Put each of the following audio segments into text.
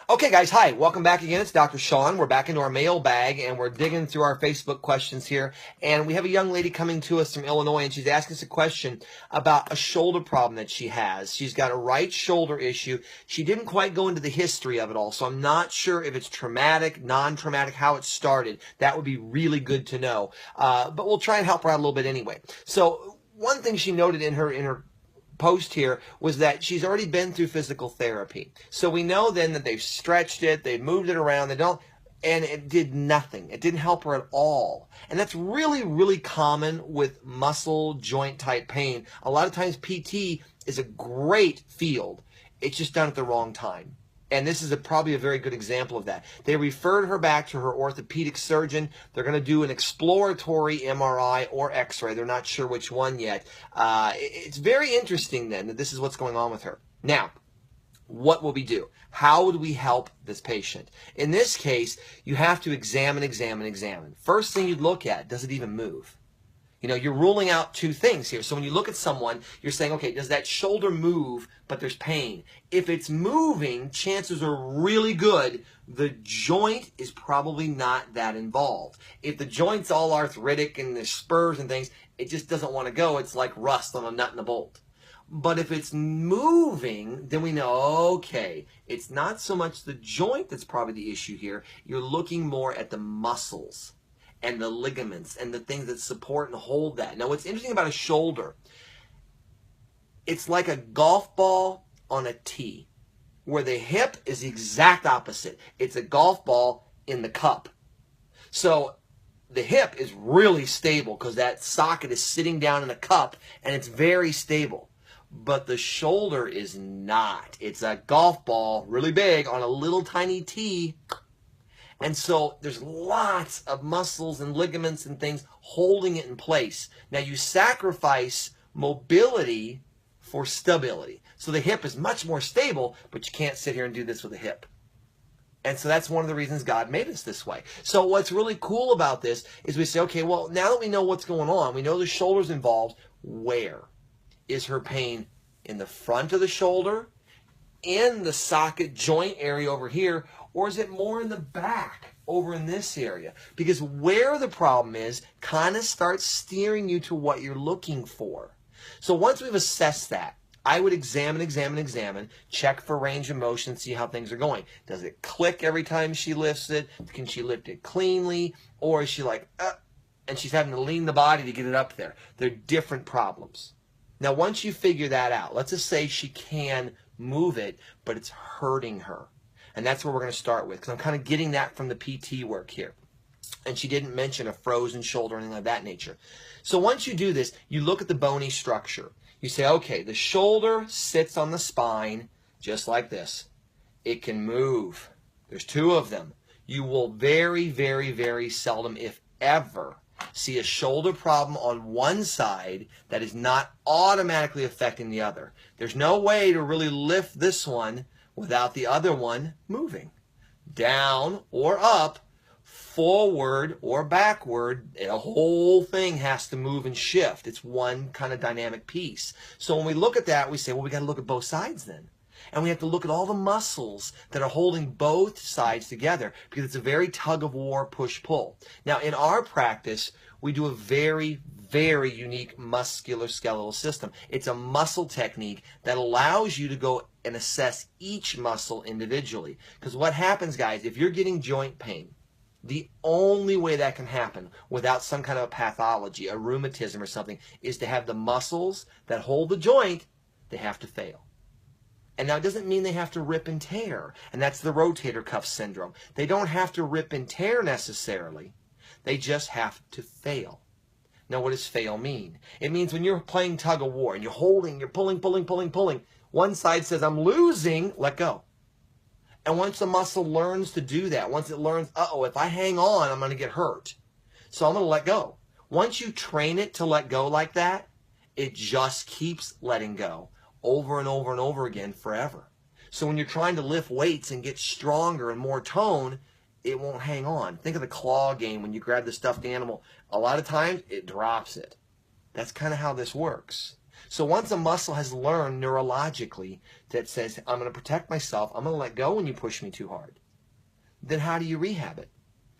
Okay, guys, hi. Welcome back again. It's Dr. Sean. We're back into our mailbag, and we're digging through our Facebook questions here. And we have a young lady coming to us from Illinois, and she's asking us a question about a shoulder problem that she has. She's got a right shoulder issue. She didn't quite go into the history of it all, so I'm not sure if it's traumatic, non-traumatic, how it started. That would be really good to know. But we'll try and help her out a little bit anyway. So one thing she noted in her post here was that she's already been through physical therapy. So we know then that they've stretched it, they've moved it around, and it did nothing. It didn't help her at all. And that's really, really common with muscle joint type pain. A lot of times PT is a great field. It's just done at the wrong time. And this is probably a very good example of that. They referred her back to her orthopedic surgeon. They're going to do an exploratory MRI or X-ray. They're not sure which one yet. It's very interesting then that this is what's going on with her. Now, what will we do? How would we help this patient? In this case, you have to examine. First thing you'd look at, does it even move? You know, you're ruling out two things here. So when you look at someone, you're saying, okay, does that shoulder move, but there's pain? If it's moving, chances are really good the joint is probably not that involved. If the joint's all arthritic and there's spurs and things, it just doesn't want to go. It's like rust on a nut and a bolt. But if it's moving, then we know, okay, it's not so much the joint that's probably the issue here. You're looking more at the muscles and the ligaments and the things that support and hold that. Now, what's interesting about a shoulder, it's like a golf ball on a tee, where the hip is the exact opposite. It's a golf ball in the cup. So the hip is really stable because that socket is sitting down in a cup and it's very stable. But the shoulder is not. It's a golf ball, really big, on a little tiny tee. And so there's lots of muscles and ligaments and things holding it in place. Now you sacrifice mobility for stability. So the hip is much more stable, but you can't sit here and do this with the hip. And so that's one of the reasons God made us this way. So what's really cool about this is we say, okay, well, now that we know what's going on, we know the shoulder's involved, where is her pain? In the front of the shoulder, in the socket joint area over here, or is it more in the back over in this area? Because where the problem is kind of starts steering you to what you're looking for. So once we've assessed that, I would examine, check for range of motion, see how things are going. Does it click every time she lifts it? Can she lift it cleanly? Or is she like, and she's having to lean the body to get it up there? They're different problems. Now, once you figure that out, let's just say she can move it, but it's hurting her. And that's where we're going to start with, because I'm kind of getting that from the PT work here. And she didn't mention a frozen shoulder or anything of that nature. So once you do this, you look at the bony structure. You say, okay, the shoulder sits on the spine just like this. It can move. There's two of them. You will very, very, very seldom, if ever, see a shoulder problem on one side that is not automatically affecting the other. There's no way to really lift this one without the other one moving. Down or up, forward or backward, the whole thing has to move and shift. It's one kind of dynamic piece. So when we look at that, we say, well, we got to look at both sides then. And we have to look at all the muscles that are holding both sides together, because it's a very tug-of-war, push-pull. Now, in our practice, we do a very, very unique musculoskeletal system. It's a muscle technique that allows you to go and assess each muscle individually. Because what happens, guys, if you're getting joint pain, the only way that can happen without some kind of a pathology, a rheumatism or something, is to have the muscles that hold the joint, they have to fail. And now it doesn't mean they have to rip and tear, and that's the rotator cuff syndrome. They don't have to rip and tear necessarily. They just have to fail. Now, what does fail mean? It means when you're playing tug of war and you're holding, you're pulling, one side says, I'm losing, let go. And once the muscle learns to do that, once it learns, uh-oh, if I hang on, I'm going to get hurt. So I'm going to let go. Once you train it to let go like that, it just keeps letting go over and over and over again forever. So when you're trying to lift weights and get stronger and more tone, it won't hang on. Think of the claw game when you grab the stuffed animal. A lot of times, it drops it. That's kind of how this works. So once a muscle has learned neurologically that says, I'm going to protect myself, I'm going to let go when you push me too hard, then how do you rehab it?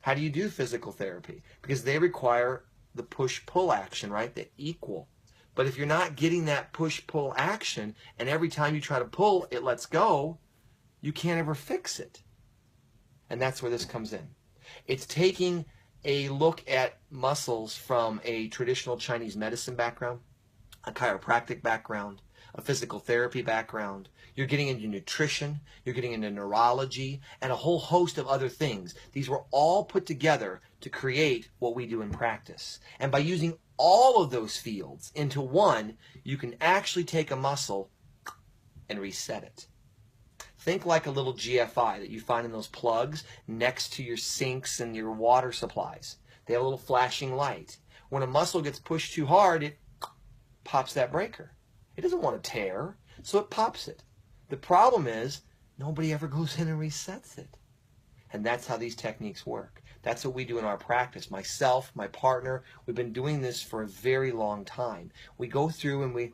How do you do physical therapy? Because they require the push-pull action, right? The equal. But if you're not getting that push-pull action, and every time you try to pull, it lets go, you can't ever fix it. And that's where this comes in. It's taking a look at muscles from a traditional Chinese medicine background, a chiropractic background, a physical therapy background. You're getting into nutrition, you're getting into neurology, and a whole host of other things. These were all put together to create what we do in practice. And by using all of those fields into one, you can actually take a muscle and reset it. Think like a little GFI that you find in those plugs next to your sinks and your water supplies. They have a little flashing light. When a muscle gets pushed too hard, it pops that breaker. It doesn't want to tear, so it pops it. The problem is nobody ever goes in and resets it. And that's how these techniques work. That's what we do in our practice. Myself, my partner, we've been doing this for a very long time. We go through and we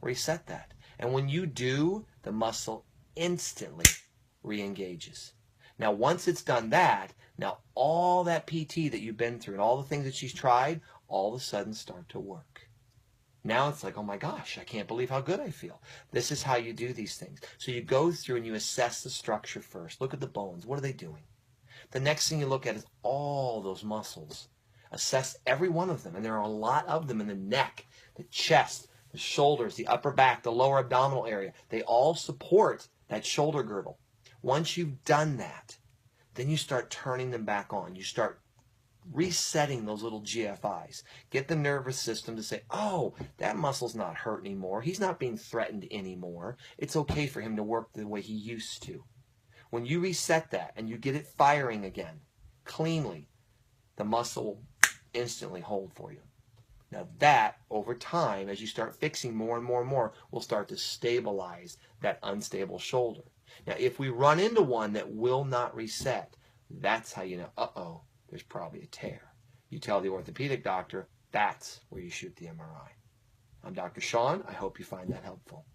reset that. And when you do, the muscle instantly re-engages. Now, once it's done that, now all that PT that you've been through and all the things that she's tried, all of a sudden start to work. Now it's like, oh my gosh, I can't believe how good I feel. This is how you do these things. So you go through and you assess the structure first. Look at the bones. What are they doing? The next thing you look at is all those muscles. Assess every one of them. And there are a lot of them in the neck, the chest, the shoulders, the upper back, the lower abdominal area. They all support that shoulder girdle. Once you've done that, then you start turning them back on. You start resetting those little GFIs. Get the nervous system to say, oh, that muscle's not hurt anymore. He's not being threatened anymore. It's okay for him to work the way he used to. When you reset that and you get it firing again, cleanly, the muscle will instantly hold for you. Now that, over time, as you start fixing more and more and more, will start to stabilize that unstable shoulder. Now, if we run into one that will not reset, that's how you know, uh-oh, there's probably a tear. You tell the orthopedic doctor, that's where you shoot the MRI. I'm Dr. Sean. I hope you find that helpful.